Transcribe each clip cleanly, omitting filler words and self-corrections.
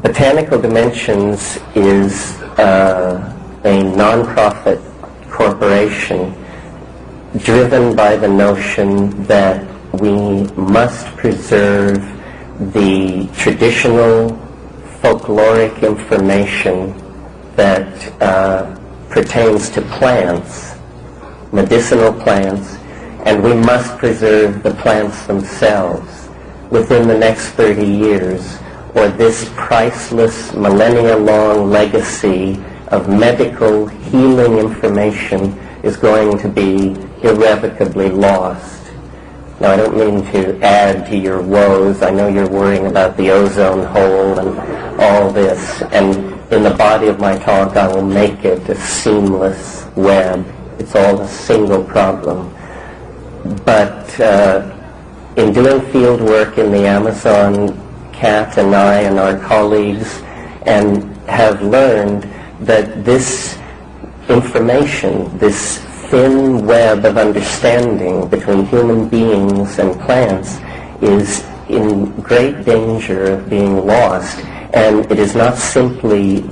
Botanical Dimensions is a non-profit corporation driven by the notion that we must preserve the traditional folkloric information that pertains to plants, medicinal plants, and we must preserve the plants themselves within the next 30 years, or this priceless millennia-long legacy of medical healing information is going to be irrevocably lost. Now, I don't mean to add to your woes. I know you're worrying about the ozone hole and all this, and in the body of my talk I will make it a seamless web. It's all a single problem. But in doing field work in the Amazon, Kat and I and our colleagues and have learned that this information, this thin web of understanding between human beings and plants is in great danger of being lost. And it is not simply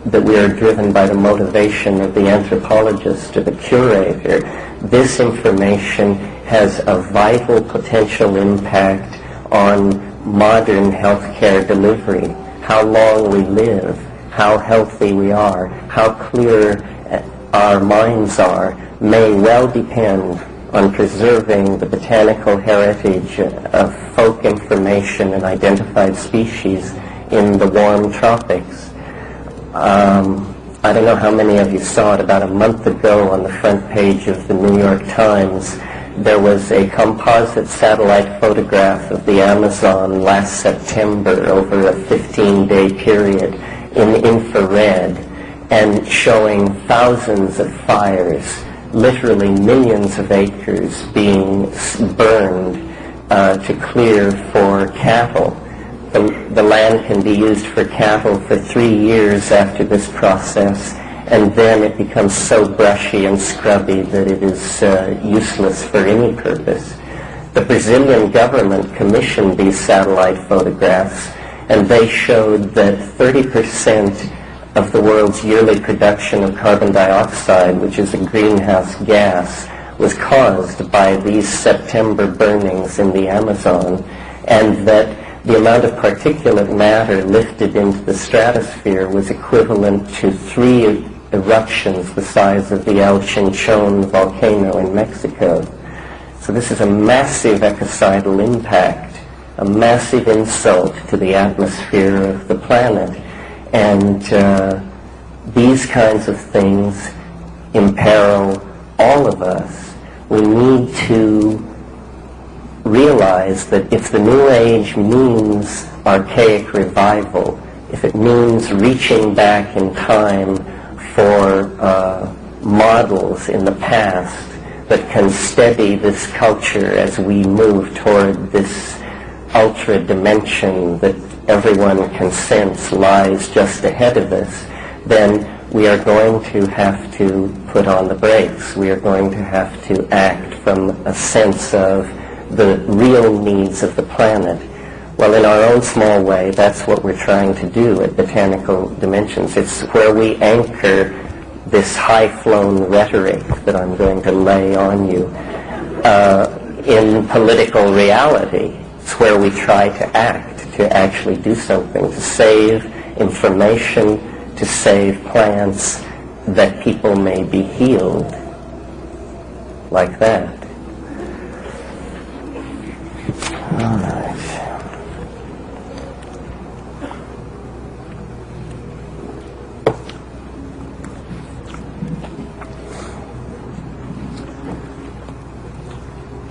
that we are driven by the motivation of the anthropologist or the curator. This information has a vital potential impact on modern healthcare delivery, how long we live, how healthy we are, how clear our minds are, may well depend on preserving the botanical heritage of folk information and identified species in the warm tropics. I don't know how many of you saw it. About a month ago on the front page of the New York Times, there was a composite satellite photograph of the Amazon last September over a 15-day period in infrared, and showing thousands of fires, literally millions of acres being burned to clear for cattle. The land can be used for cattle for 3 years after this process, and then it becomes so brushy and scrubby that it is useless for any purpose. The Brazilian government commissioned these satellite photographs, and they showed that 30% of the world's yearly production of carbon dioxide, which is a greenhouse gas, was caused by these September burnings in the Amazon, and that the amount of particulate matter lifted into the stratosphere was equivalent to 3 eruptions the size of the El Chinchon volcano in Mexico. So this is a massive ecocidal impact, a massive insult to the atmosphere of the planet. And these kinds of things imperil all of us. We need to realize that if the New Age means archaic revival, if it means reaching back in time for models in the past that can steady this culture as we move toward this ultra dimension that everyone can sense lies just ahead of us, then we are going to have to put on the brakes. We are going to have to act from a sense of the real needs of the planet. Well, in our own small way, that's what we're trying to do at Botanical Dimensions. It's where we anchor this high-flown rhetoric that I'm going to lay on you in political reality. It's where we try to act, to actually do something, to save information, to save plants, that people may be healed like that. All right.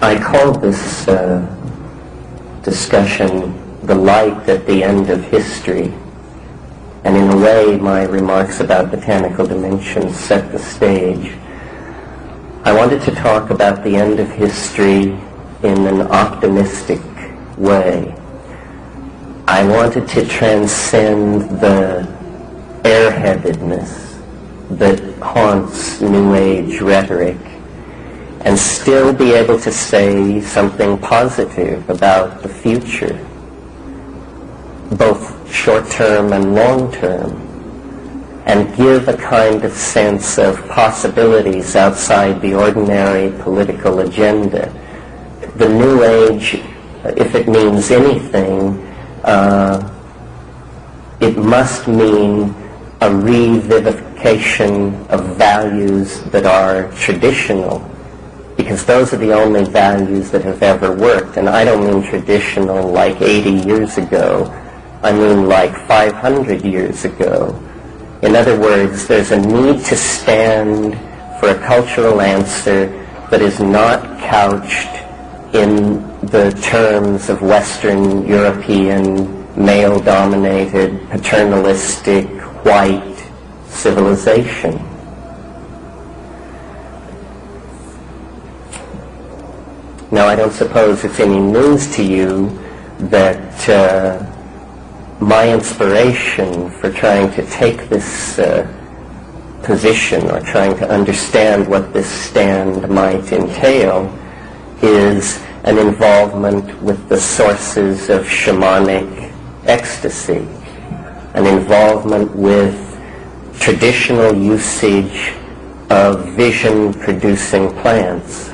I call this discussion the light at the end of history, and in a way my remarks about Botanical Dimensions set the stage. I wanted to talk about the end of history in an optimistic way. I wanted to transcend the airheadedness that haunts New Age rhetoric and still be able to say something positive about the future, both short-term and long-term, and give a kind of sense of possibilities outside the ordinary political agenda. The New Age, if it means anything, it must mean a revivification of values that are traditional, because those are the only values that have ever worked. And I don't mean traditional like 80 years ago. I mean like 500 years ago. In other words, there's a need to stand for a cultural answer that is not couched in the terms of Western European, male-dominated, paternalistic, white civilization. Now, I don't suppose it's any news to you that my inspiration for trying to take this position, or trying to understand what this stand might entail, is an involvement with the sources of shamanic ecstasy, an involvement with traditional usage of vision-producing plants.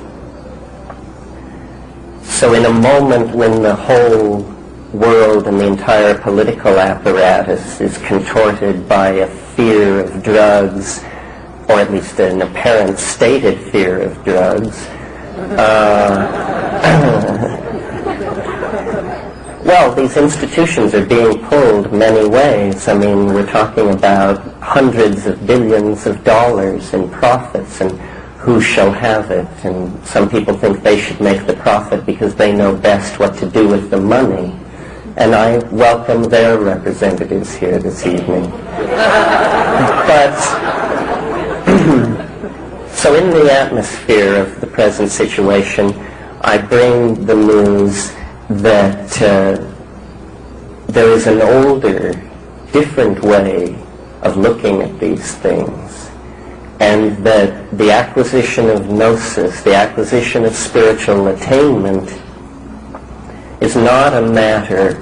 So in a moment when the whole world and the entire political apparatus is contorted by a fear of drugs, or at least an apparent stated fear of drugs, well, these institutions are being pulled many ways. I mean, we're talking about hundreds of billions of dollars in profits, and who shall have it? And some people think they should make the profit because they know best what to do with the money. And I welcome their representatives here this evening. But so in the atmosphere of the present situation, I bring the news that there is an older, different way of looking at these things, and that the acquisition of gnosis, the acquisition of spiritual attainment, is not a matter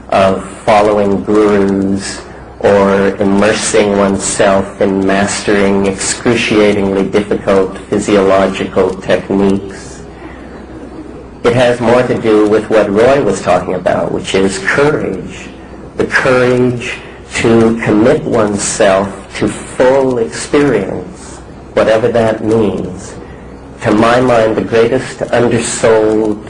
of following gurus or immersing oneself in mastering excruciatingly difficult physiological techniques. It has more to do with what Roy was talking about, which is courage. The courage to commit oneself to full experience, whatever that means. To my mind, the greatest undersold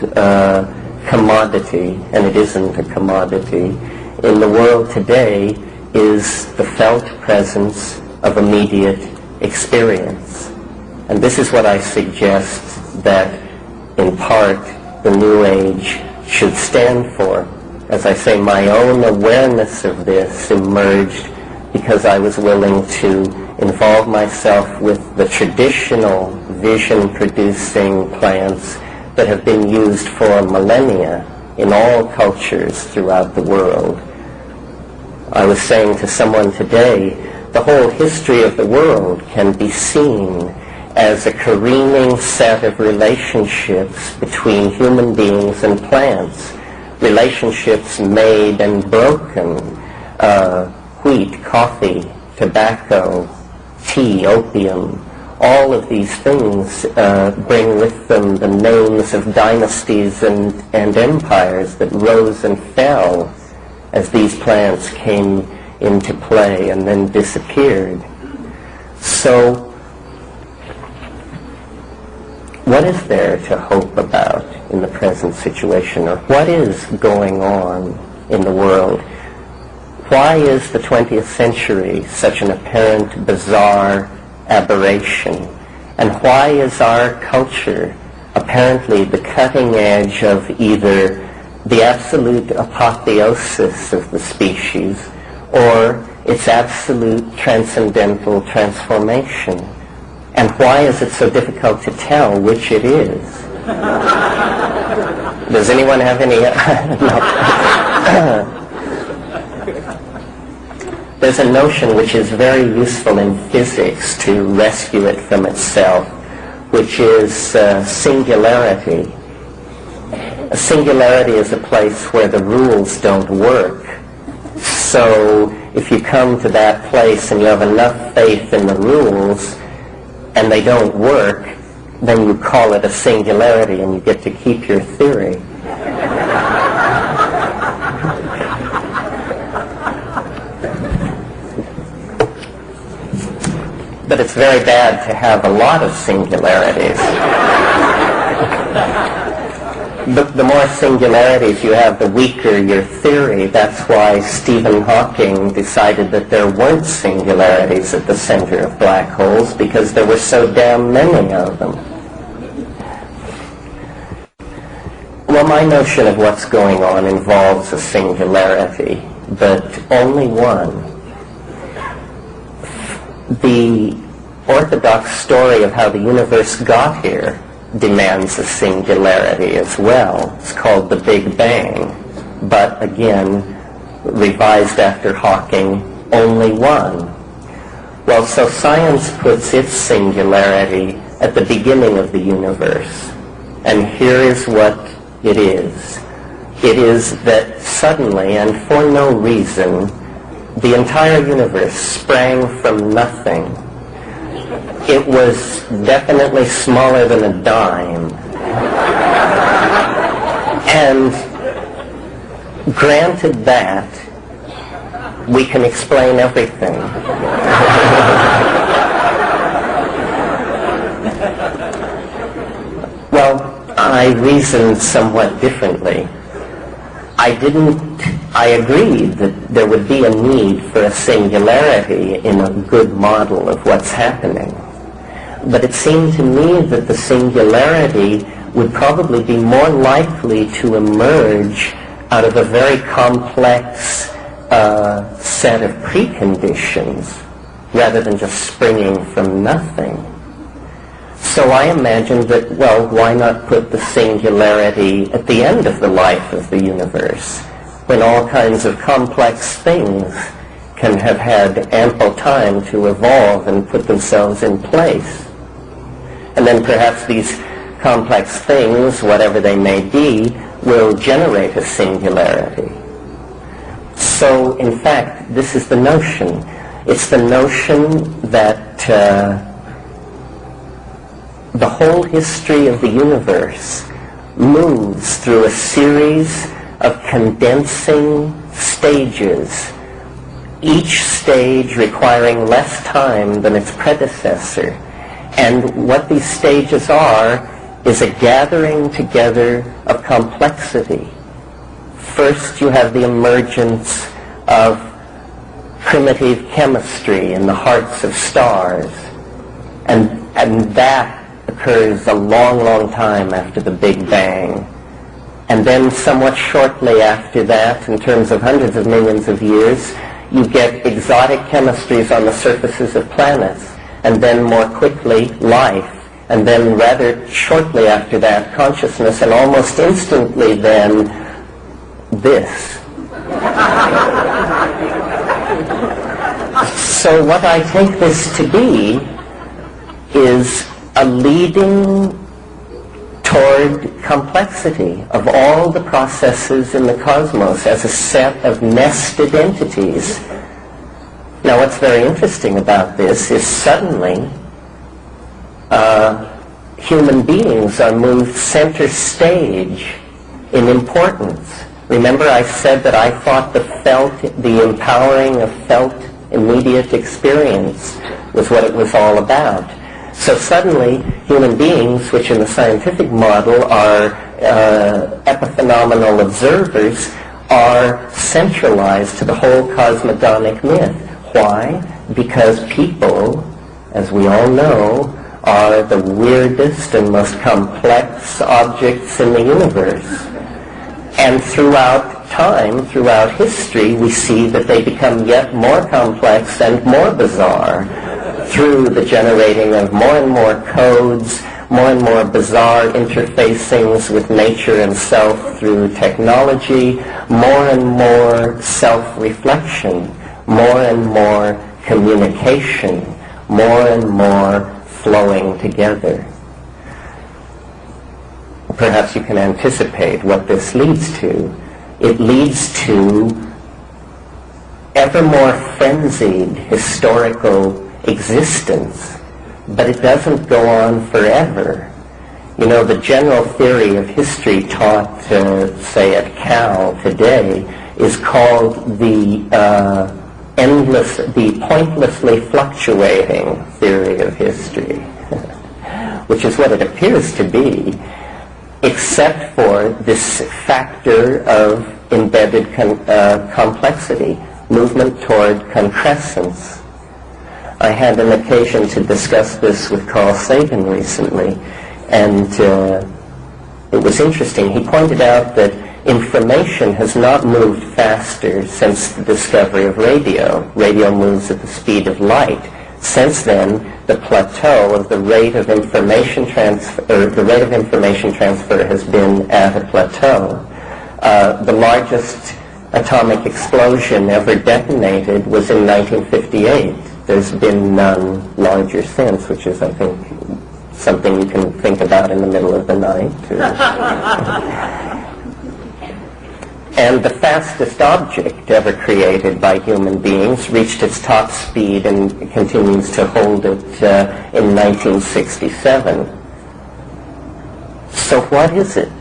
commodity, and it isn't a commodity, in the world today is the felt presence of immediate experience. And this is what I suggest that, in part, the New Age should stand for. As I say, my own awareness of this emerged because I was willing to involve myself with the traditional vision-producing plants that have been used for millennia in all cultures throughout the world. I was saying to someone today, the whole history of the world can be seen as a careening set of relationships between human beings and plants, relationships made and broken, wheat, coffee, tobacco, tea, opium. All of these things bring with them the names of dynasties and empires that rose and fell as these plants came into play and then disappeared. So, what is there to hope about in the present situation, or what is going on in the world? Why is the 20th century such an apparent bizarre aberration? And why is our culture apparently the cutting edge of either the absolute apotheosis of the species or its absolute transcendental transformation? And why is it so difficult to tell which it is? Does anyone have any? There's a notion which is very useful in physics to rescue it from itself, which is singularity. A singularity is a place where the rules don't work. So if you come to that place and you have enough faith in the rules and they don't work, then you call it a singularity and you get to keep your theory. But it's very bad to have a lot of singularities. The more singularities you have, the weaker your theory. That's why Stephen Hawking decided that there weren't singularities at the center of black holes, because there were so damn many of them. Well, my notion of what's going on involves a singularity, but only one. The orthodox story of how the universe got here demands a singularity as well. It's called the Big Bang, but again, revised after Hawking, only one. Well, so science puts its singularity at the beginning of the universe, and here is what it is. It is that suddenly, and for no reason, the entire universe sprang from nothing. It was definitely smaller than a dime. And granted that, we can explain everything. Well, I reasoned somewhat differently. I agreed that there would be a need for a singularity in a good model of what's happening. But it seemed to me that the singularity would probably be more likely to emerge out of a very complex set of preconditions rather than just springing from nothing. So I imagined that, well, why not put the singularity at the end of the life of the universe, when all kinds of complex things can have had ample time to evolve and put themselves in place. And then perhaps these complex things, whatever they may be, will generate a singularity. So, in fact, this is the notion. It's the notion that the whole history of the universe moves through a series of condensing stages, each stage requiring less time than its predecessor. And what these stages are is a gathering together of complexity. First, you have the emergence of primitive chemistry in the hearts of stars, and that occurs a long, long time after the Big Bang. And then somewhat shortly after that, in terms of hundreds of millions of years, you get exotic chemistries on the surfaces of planets, and then more quickly, life. And then rather shortly after that, consciousness, and almost instantly then, this. So what I take this to be is a leading toward complexity of all the processes in the cosmos as a set of nested entities. Now, what's very interesting about this is suddenly human beings are moved center stage in importance. Remember, I said that I thought the empowering of felt immediate experience was what it was all about. So suddenly, human beings, which in the scientific model are epiphenomenal observers, are centralized to the whole cosmogonic myth. Why? Because people, as we all know, are the weirdest and most complex objects in the universe. And throughout time, throughout history, we see that they become yet more complex and more bizarre through the generating of more and more codes, more and more bizarre interfacings with nature and self through technology, more and more self-reflection, more and more communication, more and more flowing together. Perhaps you can anticipate what this leads to. It leads to ever more frenzied historical existence, but it doesn't go on forever. You know, the general theory of history taught, say, at Cal today is called the pointlessly fluctuating theory of history, which is what it appears to be, except for this factor of embedded complexity, movement toward concrescence. I had an occasion to discuss this with Carl Sagan recently, and it was interesting. He pointed out that information has not moved faster since the discovery of radio. Radio moves at the speed of light. Since then, the plateau of the rate of information transfer, has been at a plateau. The largest atomic explosion ever detonated was in 1958. There's been none larger since, which is, I think, something you can think about in the middle of the night. And the fastest object ever created by human beings reached its top speed and continues to hold it in 1967. So what is it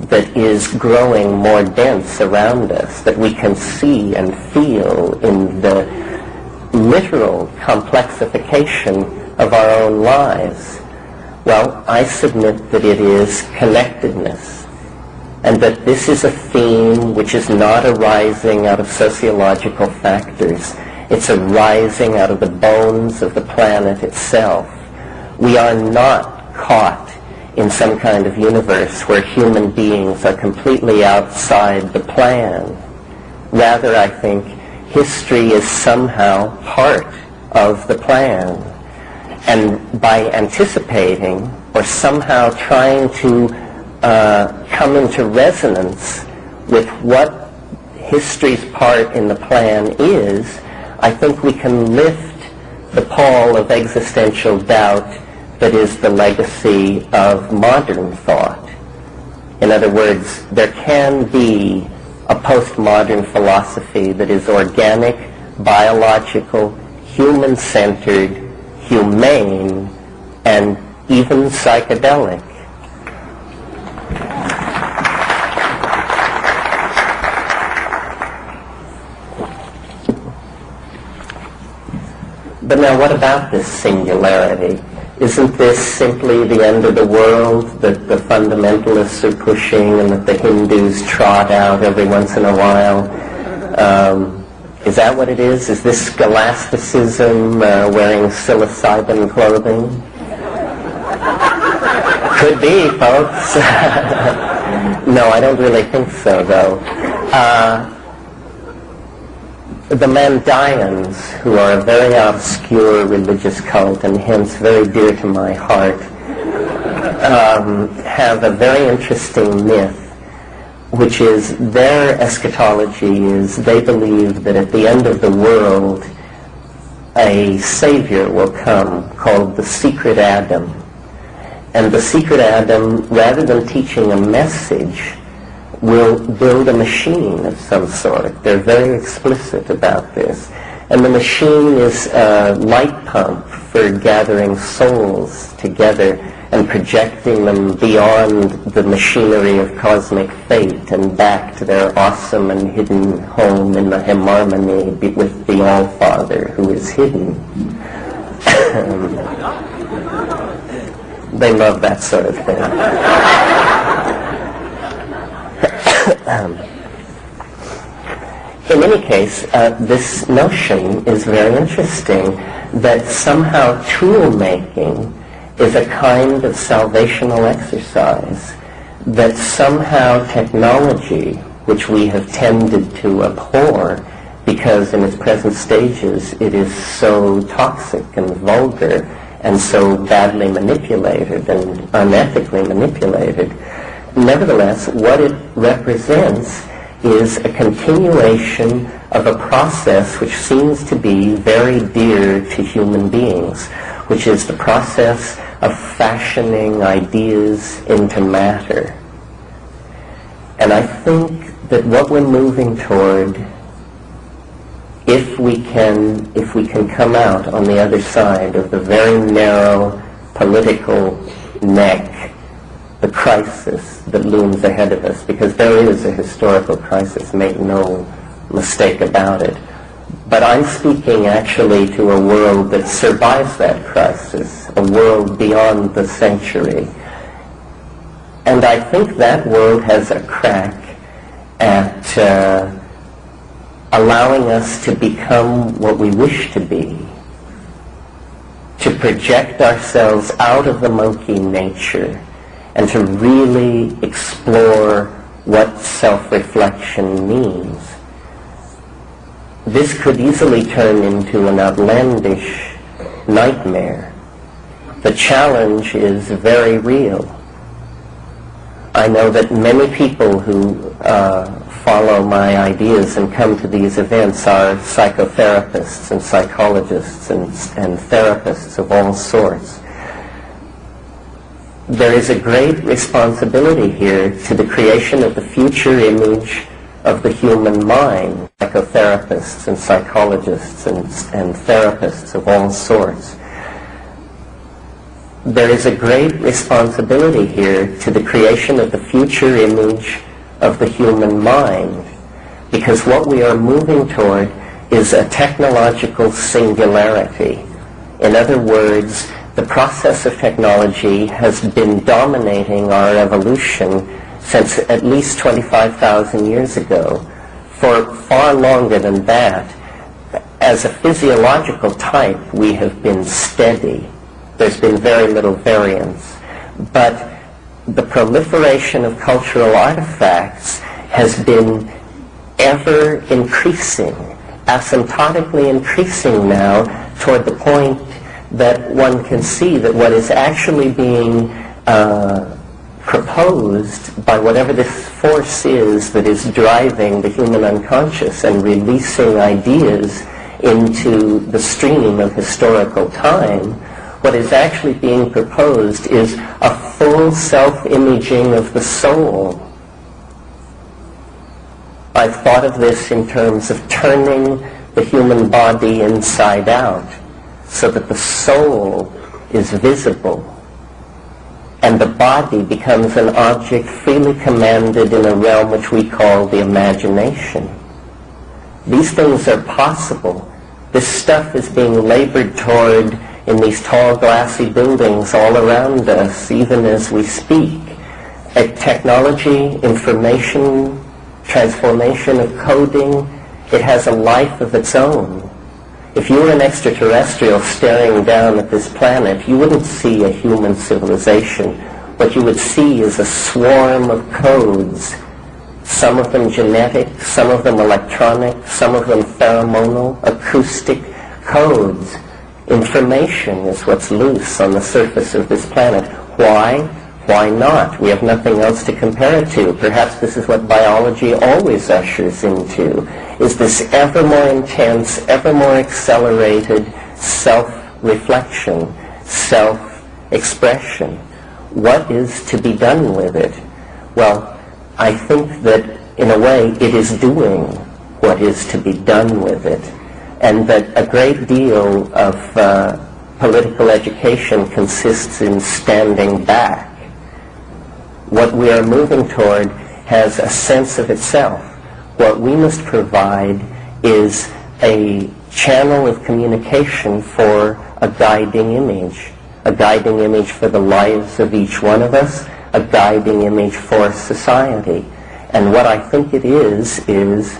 that is growing more dense around us, that we can see and feel in the literal complexification of our own lives? Well, I submit that it is connectedness, and that this is a theme which is not arising out of sociological factors. It's arising out of the bones of the planet itself. We are not caught in some kind of universe where human beings are completely outside the plan. Rather, I think history is somehow part of the plan. And by anticipating or somehow trying to come into resonance with what history's part in the plan is, I think we can lift the pall of existential doubt that is the legacy of modern thought. In other words, there can be a postmodern philosophy that is organic, biological, human-centered, humane, and even psychedelic. But now what about this singularity? Isn't this simply the end of the world that the fundamentalists are pushing and that the Hindus trot out every once in a while? Is that what it is? Is this scholasticism wearing psilocybin clothing? Could be, folks. No, I don't really think so, though. The Mandayans, who are a very obscure religious cult and hence very dear to my heart, have a very interesting myth, which is their eschatology is they believe that at the end of the world a savior will come called the secret Adam. And the secret Adam, rather than teaching a message, will build a machine of some sort. They're very explicit about this. And the machine is a light pump for gathering souls together and projecting them beyond the machinery of cosmic fate and back to their awesome and hidden home in the harmony with the All-Father who is hidden. They love that sort of thing. In any case, this notion is very interesting, that somehow tool-making is a kind of salvational exercise, that somehow technology, which we have tended to abhor because in its present stages it is so toxic and vulgar and so badly manipulated and unethically manipulated, nevertheless, what it represents is a continuation of a process which seems to be very dear to human beings, which is the process of fashioning ideas into matter. And I think that what we're moving toward if we can come out on the other side of the very narrow political neck, the crisis that looms ahead of us, because there is a historical crisis, make no mistake about it. But I'm speaking actually to a world that survives that crisis, a world beyond the century. And I think that world has a crack at allowing us to become what we wish to be, to project ourselves out of the monkey nature and to really explore what self-reflection means. This could easily turn into an outlandish nightmare. The challenge is very real. I know that many people who follow my ideas and come to these events are psychotherapists and psychologists and therapists of all sorts. There is a great responsibility here to the creation of the future image of the human mind, psychotherapists and psychologists and therapists of all sorts. There is a great responsibility here to the creation of the future image of the human mind, because what we are moving toward is a technological singularity. In other words, the process of technology has been dominating our evolution since at least 25,000 years ago. For far longer than that, as a physiological type, we have been steady. There's been very little variance. But the proliferation of cultural artifacts has been ever increasing, asymptotically increasing now, toward the point that one can see that what is actually being proposed by whatever this force is that is driving the human unconscious and releasing ideas into the stream of historical time, what is actually being proposed is a full self-imaging of the soul. I've thought of this in terms of turning the human body inside out so that the soul is visible and the body becomes an object freely commanded in a realm which we call the imagination. These things are possible. This stuff is being labored toward in these tall glassy buildings all around us, even as we speak. A technology, information, transformation of coding, it has a life of its own. If you were an extraterrestrial staring down at this planet, you wouldn't see a human civilization. What you would see is a swarm of codes, some of them genetic, some of them electronic, some of them pheromonal, acoustic codes. Information is what's loose on the surface of this planet. Why? Why not? We have nothing else to compare it to. Perhaps this is what biology always ushers into, is this ever more intense, ever more accelerated self-reflection, self-expression. What is to be done with it? Well, I think that in a way it is doing what is to be done with it, and that a great deal of political education consists in standing back. What we are moving toward has a sense of itself. What we must provide is a channel of communication for a guiding image for the lives of each one of us, a guiding image for society. And what I think it is this,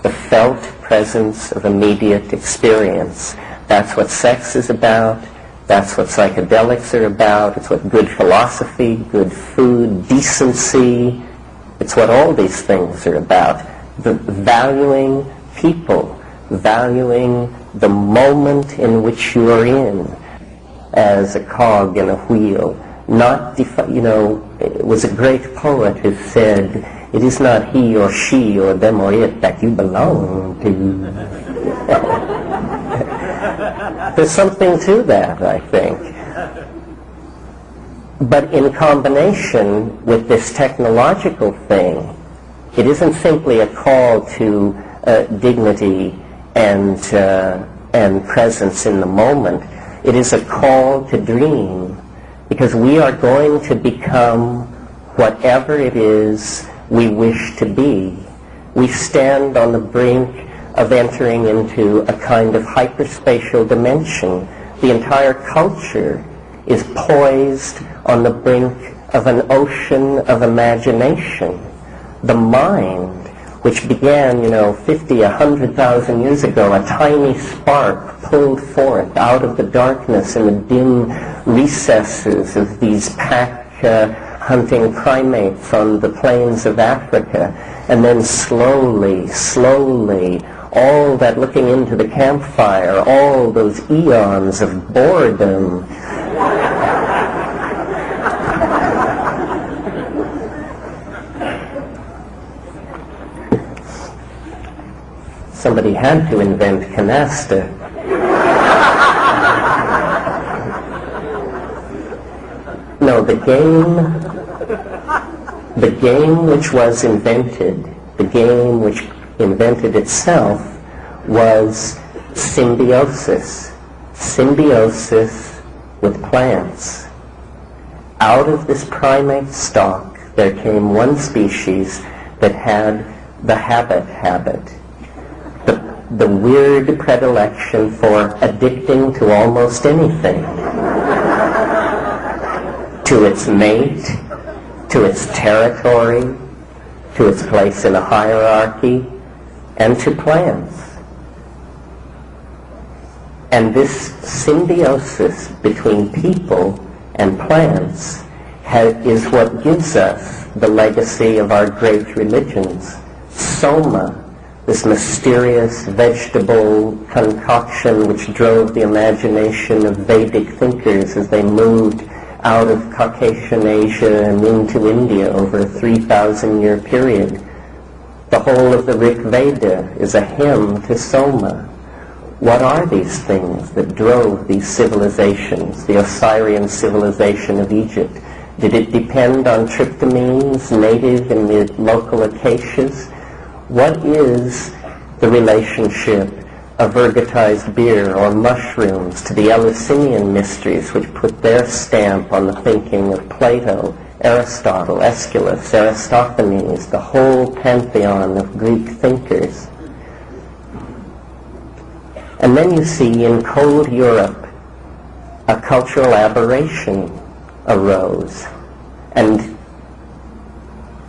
the felt presence of immediate experience. That's what sex is about. That's what psychedelics are about. It's what good philosophy, good food, decency, it's what all these things are about. The valuing people, valuing the moment in which you are in as a cog in a wheel. Not, it was a great poet who said, it is not he or she or them or it that you belong to. There's something to that, I think. But in combination with this technological thing, it isn't simply a call to dignity and presence in the moment. It is a call to dream, because we are going to become whatever it is we wish to be. We stand on the brink of entering into a kind of hyperspatial dimension. The entire culture is poised on the brink of an ocean of imagination. The mind, which began, 50, 100,000 years ago, a tiny spark pulled forth out of the darkness and the dim recesses of these pack-hunting primates on the plains of Africa, and then slowly, all that looking into the campfire, all those eons of boredom, somebody had to invent canasta. No, the game which was invented, the game which invented itself, was symbiosis. Symbiosis with plants. Out of this primate stock, there came one species that had the habit. The weird predilection for addicting to almost anything. To its mate, to its territory, to its place in a hierarchy, and to plants. And this symbiosis between people and plants is what gives us the legacy of our great religions. Soma, this mysterious vegetable concoction which drove the imagination of Vedic thinkers as they moved out of Caucasian Asia and into India over a 3,000-year period. The whole of the Rig Veda is a hymn to Soma. What are these things that drove these civilizations, the Osirian civilization of Egypt? Did it depend on tryptamines native in the local acacias? What is the relationship of ergotized beer or mushrooms to the Eleusinian mysteries, which put their stamp on the thinking of Plato, Aristotle, Aeschylus, Aristophanes, the whole pantheon of Greek thinkers? And then you see in cold Europe a cultural aberration arose, and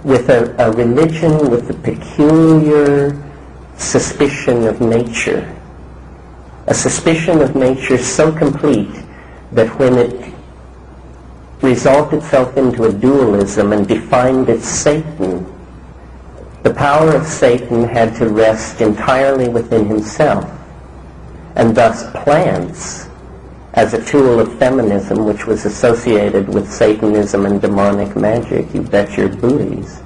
with a religion with a peculiar suspicion of nature, a suspicion of nature so complete that when it resolved itself into a dualism and defined its Satan, the power of Satan had to rest entirely within himself. And thus plants, as a tool of feminism, which was associated with Satanism and demonic magic, you bet your booties,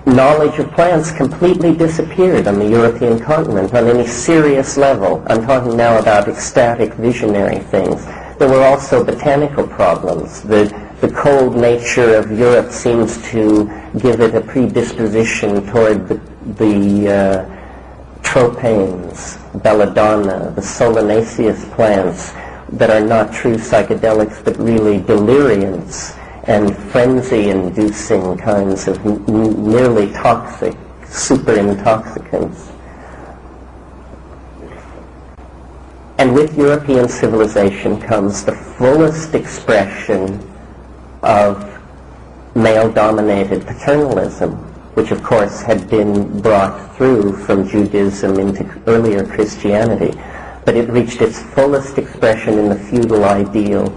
knowledge of plants completely disappeared on the European continent on any serious level. I'm talking now about ecstatic, visionary things. There were also botanical problems. The cold nature of Europe seems to give it a predisposition toward the tropanes, belladonna, the solanaceous plants that are not true psychedelics but really deliriants and frenzy-inducing kinds of nearly toxic, super intoxicants. And with European civilization comes the fullest expression of male-dominated paternalism, which of course had been brought through from Judaism into earlier Christianity, but it reached its fullest expression in the feudal ideal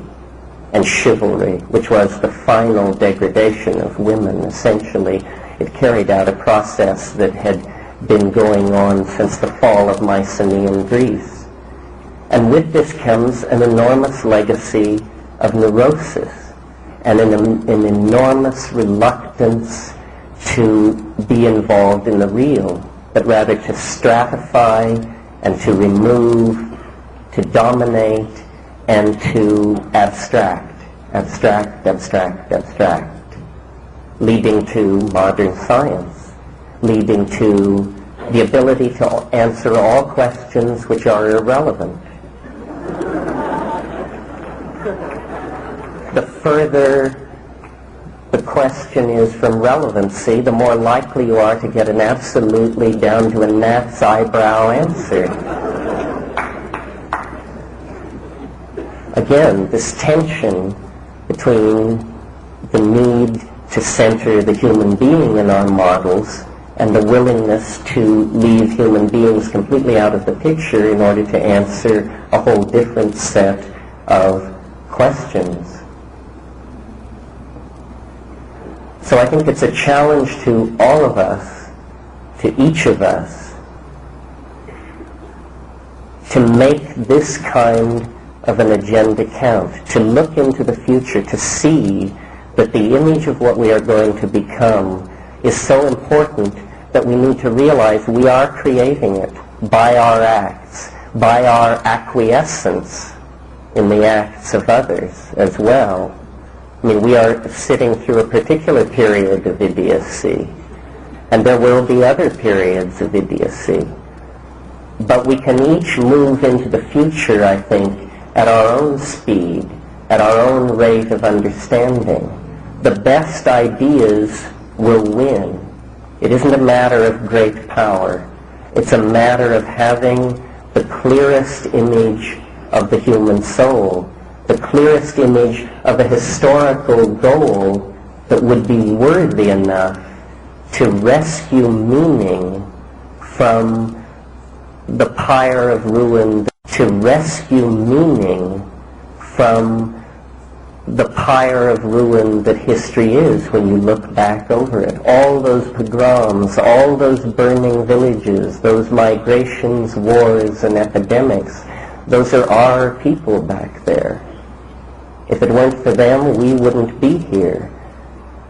and chivalry, which was the final degradation of women. Essentially, it carried out a process that had been going on since the fall of Mycenaean Greece. And with this comes an enormous legacy of neurosis and an enormous reluctance to be involved in the real, but rather to stratify and to remove, to dominate, and to abstract, leading to modern science, leading to the ability to answer all questions which are irrelevant. The further the question is from relevancy, the more likely you are to get an absolutely down to a gnat's eyebrow answer. Again, this tension between the need to center the human being in our models and the willingness to leave human beings completely out of the picture in order to answer a whole different set of questions. So I think it's a challenge to all of us, to each of us, to make this kind of an agenda count, to look into the future, to see that the image of what we are going to become is so important that we need to realize we are creating it by our acts, by our acquiescence in the acts of others as well. I mean, we are sitting through a particular period of idiocy, and there will be other periods of idiocy. But we can each move into the future, I think, at our own speed, at our own rate of understanding. The best ideas will win. It isn't a matter of great power. It's a matter of having the clearest image of the human soul, the clearest image of a historical goal that would be worthy enough to rescue meaning from the pyre of ruin, to rescue meaning from the pyre of ruin that history is when you look back over it. All those pogroms, all those burning villages, those migrations, wars, and epidemics, those are our people back there. If it weren't for them, we wouldn't be here.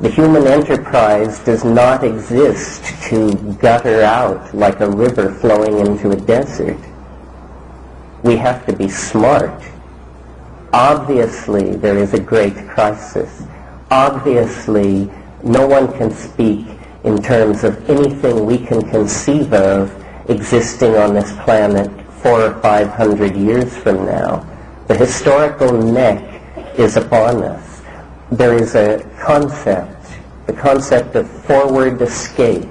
The human enterprise does not exist to gutter out like a river flowing into a desert. We have to be smart. Obviously, there is a great crisis. Obviously, no one can speak in terms of anything we can conceive of existing on this planet 400 or 500 years from now. The historical neck is upon us. There is a concept, the concept of forward escape.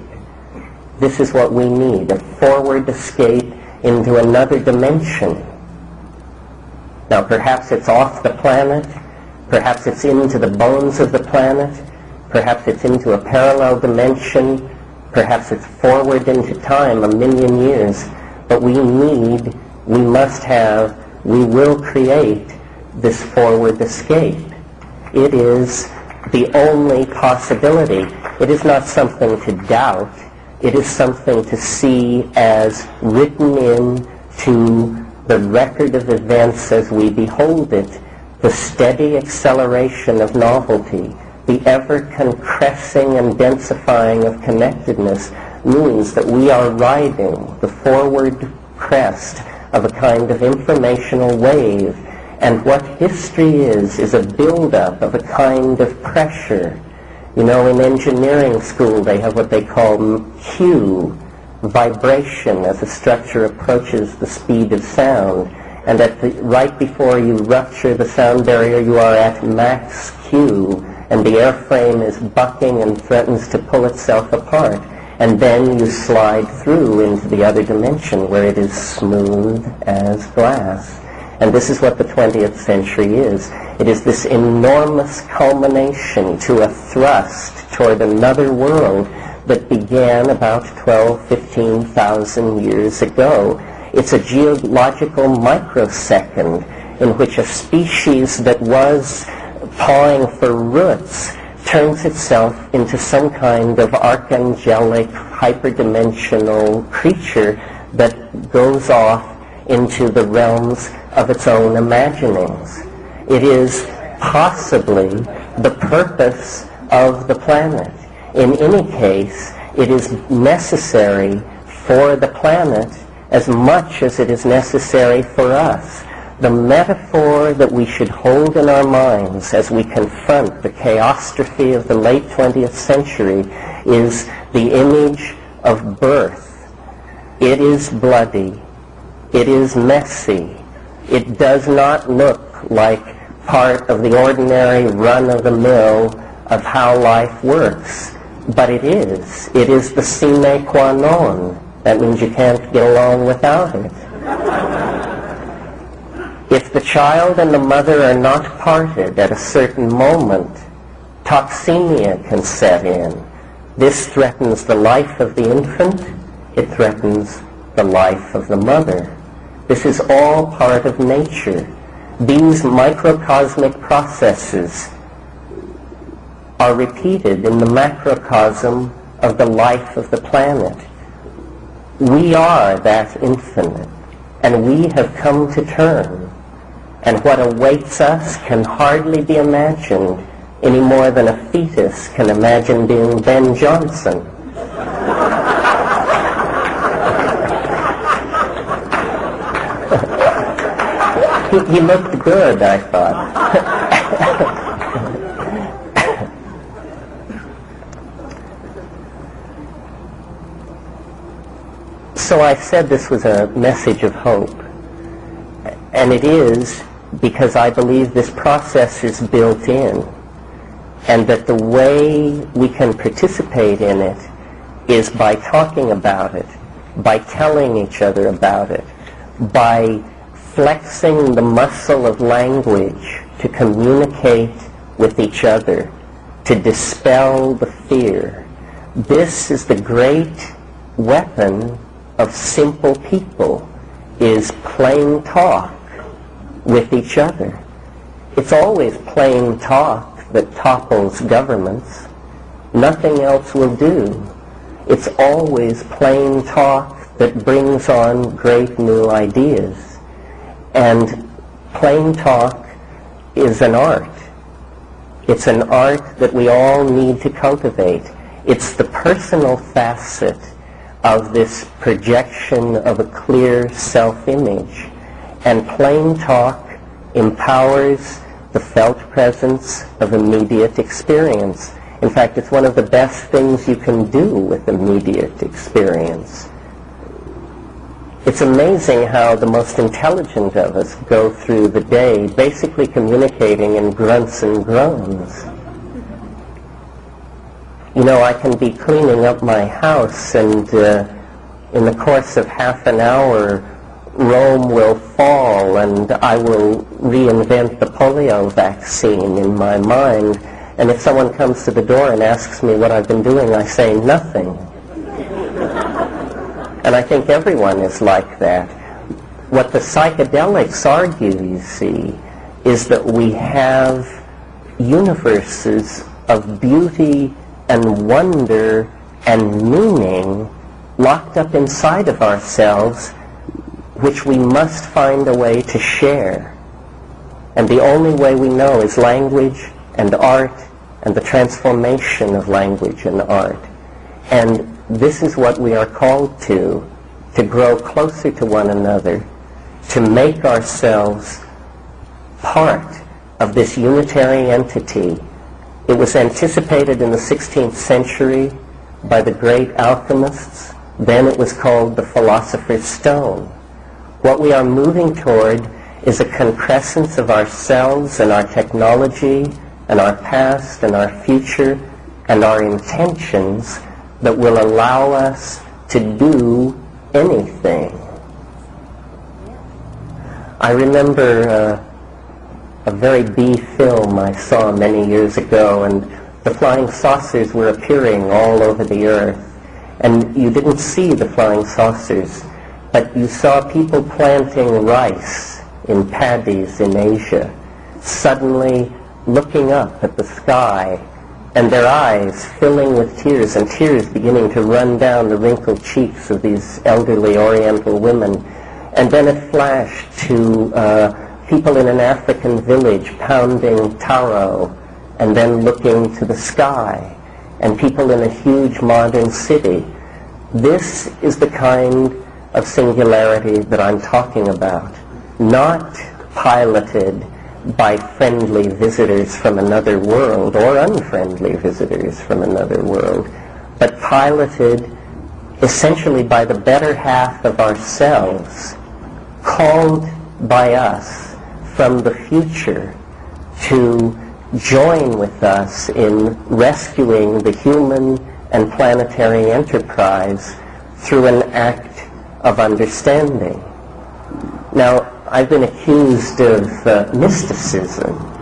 This is what we need, a forward escape into another dimension. Now, perhaps it's off the planet, perhaps it's into the bones of the planet, perhaps it's into a parallel dimension, perhaps it's forward into time, 1,000,000 years. But we must have, we will create this forward escape. It is the only possibility. It is not something to doubt. It is something to see as written into the record of events as we behold it, the steady acceleration of novelty, the ever-compressing and densifying of connectedness means that we are riding the forward crest of a kind of informational wave. And what history is a build-up of a kind of pressure. You know, in engineering school they have what they call Q, vibration, as a structure approaches the speed of sound. And right before you rupture the sound barrier, you are at max Q, and the airframe is bucking and threatens to pull itself apart. And then you slide through into the other dimension where it is smooth as glass. And this is what the 20th century is. It is this enormous culmination to a thrust toward another world that began about 15,000 years ago. It's a geological microsecond in which a species that was pawing for roots turns itself into some kind of archangelic, hyperdimensional creature that goes off into the realms of its own imaginings. It is possibly the purpose of the planet. In any case, it is necessary for the planet as much as it is necessary for us. The metaphor that we should hold in our minds as we confront the chaostrophe of the late 20th century is the image of birth. It is bloody. It is messy. It does not look like part of the ordinary run-of-the-mill of how life works. But it is. It is the sine qua non. That means you can't get along without it. If the child and the mother are not parted at a certain moment, toxemia can set in. This threatens the life of the infant. It threatens the life of the mother. This is all part of nature. These microcosmic processes are repeated in the macrocosm of the life of the planet. We are that infinite, and we have come to term. And what awaits us can hardly be imagined any more than a fetus can imagine being Ben Jonson. He looked good, I thought. So I said this was a message of hope. And it is because I believe this process is built in, and that the way we can participate in it is by talking about it, by telling each other about it, by flexing the muscle of language to communicate with each other, to dispel the fear. This is the great weapon of simple people, is plain talk with each other. It's always plain talk that topples governments. Nothing else will do. It's always plain talk that brings on great new ideas. And plain talk is an art. It's an art that we all need to cultivate. It's the personal facet of this projection of a clear self-image. And plain talk empowers the felt presence of immediate experience. In fact, it's one of the best things you can do with immediate experience. It's amazing how the most intelligent of us go through the day basically communicating in grunts and groans. You know, I can be cleaning up my house, and in the course of half an hour, Rome will fall, and I will reinvent the polio vaccine in my mind. And if someone comes to the door and asks me what I've been doing, I say nothing. And I think everyone is like that. What the psychedelics argue, you see, is that we have universes of beauty and wonder and meaning locked up inside of ourselves, which we must find a way to share. And the only way we know is language and art and the transformation of language and art. And this is what we are called to grow closer to one another, to make ourselves part of this unitary entity. It was anticipated in the 16th century by the great alchemists. Then it was called the philosopher's stone. What we are moving toward is a concrescence of ourselves and our technology and our past and our future and our intentions that will allow us to do anything. I remember a very B film I saw many years ago, and the flying saucers were appearing all over the earth. And you didn't see the flying saucers, but you saw people planting rice in paddies in Asia, suddenly looking up at the sky, and their eyes filling with tears, and tears beginning to run down the wrinkled cheeks of these elderly Oriental women. And then it flashed to people in an African village pounding taro, and then looking to the sky, and people in a huge modern city. This is the kind of singularity that I'm talking about, not piloted by friendly visitors from another world or unfriendly visitors from another world, but piloted essentially by the better half of ourselves, called by us from the future to join with us in rescuing the human and planetary enterprise through an act of understanding. Now, I've been accused of mysticism.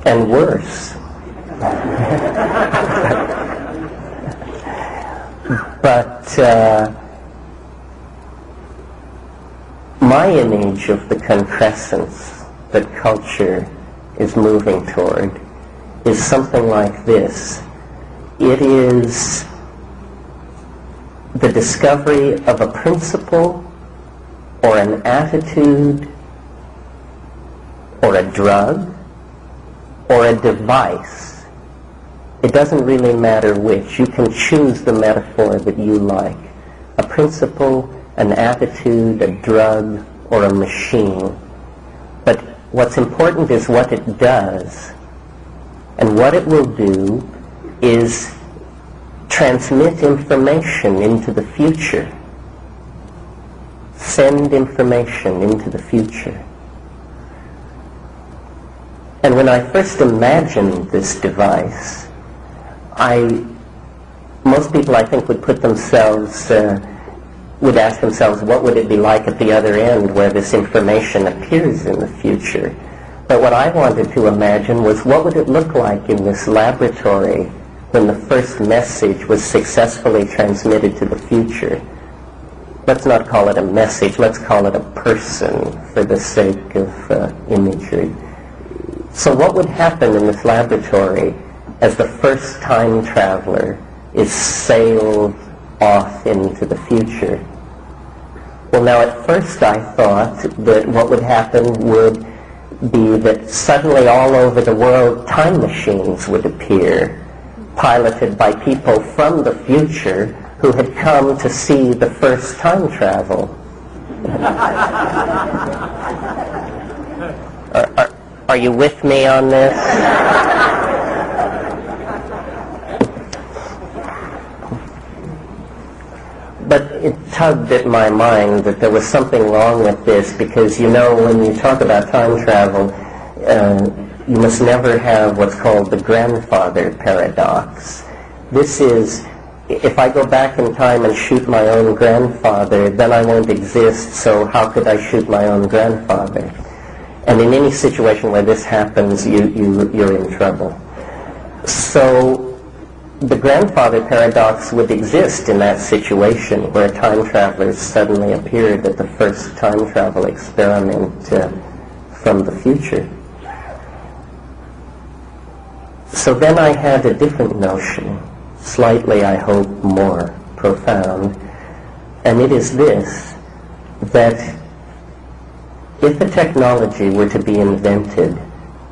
And worse. But my image of the concrescence that culture is moving toward is something like this. It is the discovery of a principle or an attitude or a drug or a device. It doesn't really matter which. You can choose the metaphor that you like. A principle, an attitude, a drug, or a machine. But what's important is what it does. And what it will do is transmit information into the future. Send information into the future. And when I first imagined this device, most people I think would put themselves, would ask themselves, what would it be like at the other end where this information appears in the future? But what I wanted to imagine was, what would it look like in this laboratory when the first message was successfully transmitted to the future? Let's not call it a message, let's call it a person for the sake of imagery. So what would happen in this laboratory as the first time traveler is sailed off into the future? Well, now at first I thought that what would happen would be that suddenly all over the world time machines would appear, piloted by people from the future who had come to see the first time travel. Are you with me on this? But it tugged at my mind that there was something wrong with this, because, you know, when you talk about time travel, you must never have what's called the grandfather paradox. This is, if I go back in time and shoot my own grandfather, then I won't exist, so how could I shoot my own grandfather? And in any situation where this happens, you're in trouble. So the grandfather paradox would exist in that situation where time travelers suddenly appeared at the first time travel experiment from the future. So then I had a different notion, slightly, I hope, more profound, and it is this, that if a technology were to be invented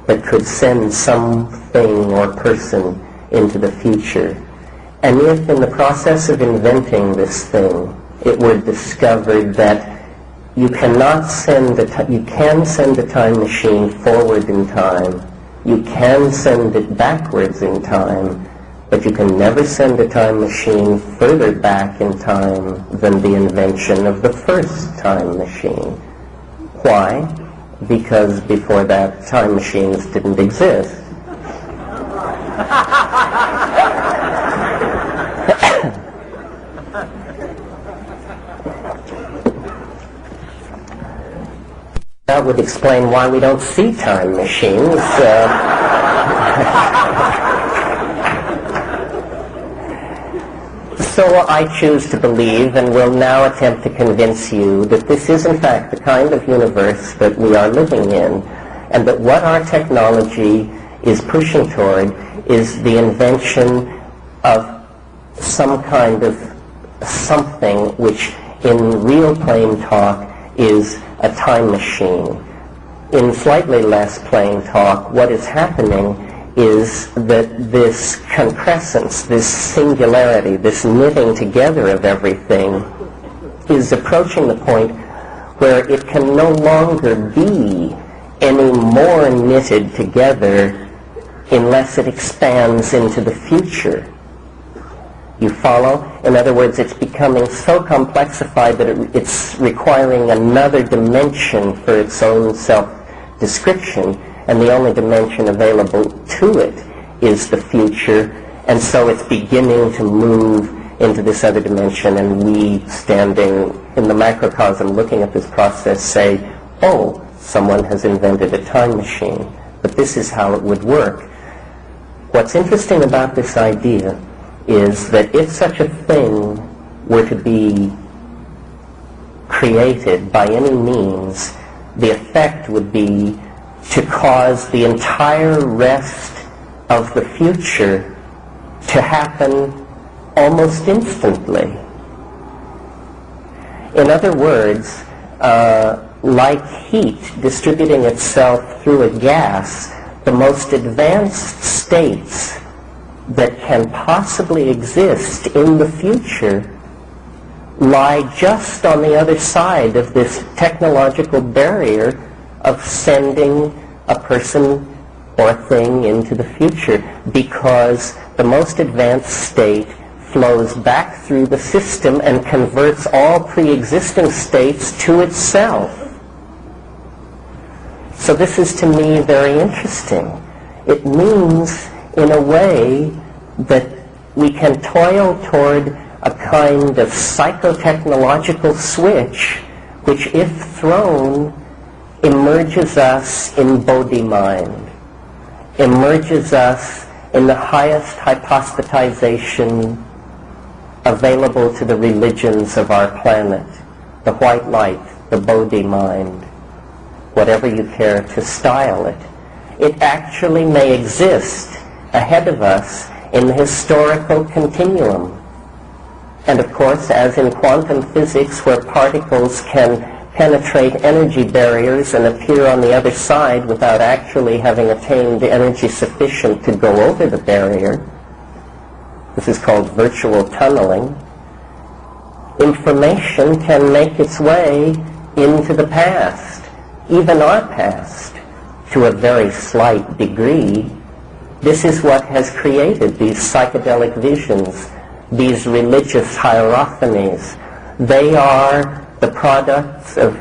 that could send something or person into the future, and if in the process of inventing this thing it were discovered that you cannot you can send a time machine forward in time, you can send it backwards in time, but you can never send a time machine further back in time than the invention of the first time machine. Why? Because before that, time machines didn't exist. That would explain why we don't see time machines. So I choose to believe, and will now attempt to convince you, that this is in fact the kind of universe that we are living in, and that what our technology is pushing toward is the invention of some kind of something which in real plain talk is a time machine. In slightly less plain talk, what is happening is that this concrescence, this singularity, this knitting together of everything is approaching the point where it can no longer be any more knitted together unless it expands into the future. You follow? In other words, it's becoming so complexified that it's requiring another dimension for its own self-description, and the only dimension available to it is the future, and so it's beginning to move into this other dimension, and we, standing in the macrocosm looking at this process, say, oh, someone has invented a time machine, but this is how it would work. What's interesting about this idea is that if such a thing were to be created by any means, the effect would be to cause the entire rest of the future to happen almost instantly. In other words, like heat distributing itself through a gas, the most advanced states that can possibly exist in the future lie just on the other side of this technological barrier of sending a person or thing into the future, because the most advanced state flows back through the system and converts all pre-existing states to itself. So this is to me very interesting. It means, in a way, that we can toil toward a kind of psychotechnological switch which, if thrown, emerges us in Bodhi mind, emerges us in the highest hypostatization available to the religions of our planet, the white light, the Bodhi mind, whatever you care to style it. It actually may exist ahead of us in the historical continuum. And of course, as in quantum physics, where particles can penetrate energy barriers and appear on the other side without actually having attained energy sufficient to go over the barrier, this is called virtual tunneling, information can make its way into the past, even our past, to a very slight degree. This is what has created these psychedelic visions, these religious hierophanies. They are the products of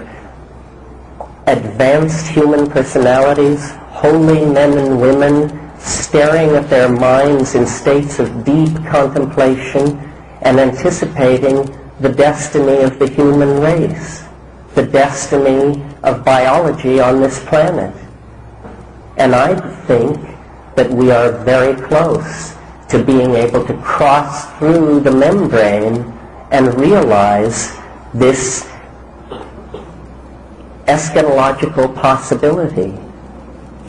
advanced human personalities, holy men and women, staring at their minds in states of deep contemplation and anticipating the destiny of the human race, the destiny of biology on this planet. And I think that we are very close to being able to cross through the membrane and realize this eschatological possibility,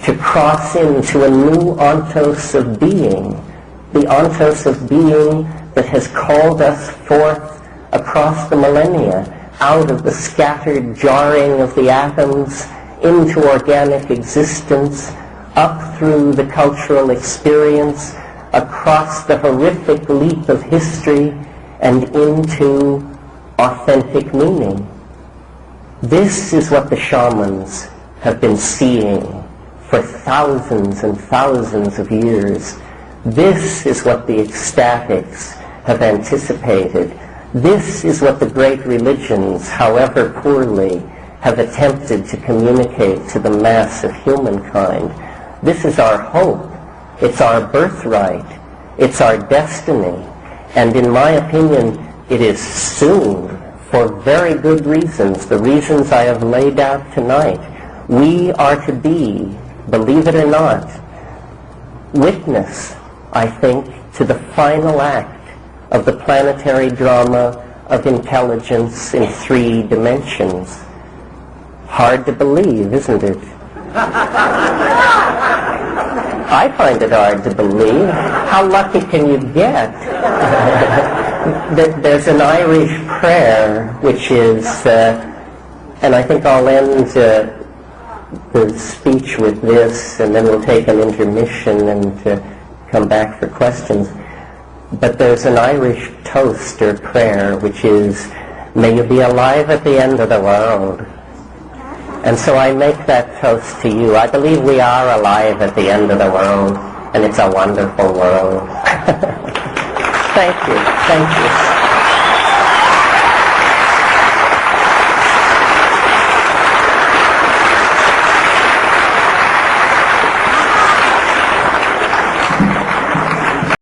to cross into a new ontos of being, the ontos of being that has called us forth across the millennia, out of the scattered jarring of the atoms into organic existence, up through the cultural experience, across the horrific leap of history, and into authentic meaning. This is what the shamans have been seeing for thousands and thousands of years. This is what the ecstatics have anticipated. This is what the great religions, however poorly, have attempted to communicate to the mass of humankind. This is our hope. It's our birthright. It's our destiny. And in my opinion, it is soon, for very good reasons, the reasons I have laid out tonight. We are to be, believe it or not, witness, I think, to the final act of the planetary drama of intelligence in 3 dimensions. Hard to believe, isn't it? I find it hard to believe. How lucky can you get? There's an Irish prayer which is, and I think I'll end the speech with this, and then we'll take an intermission and come back for questions. But there's an Irish toast or prayer which is, "May you be alive at the end of the world." And so I make that toast to you. I believe we are alive at the end of the world, and it's a wonderful world. Thank you. Thank you.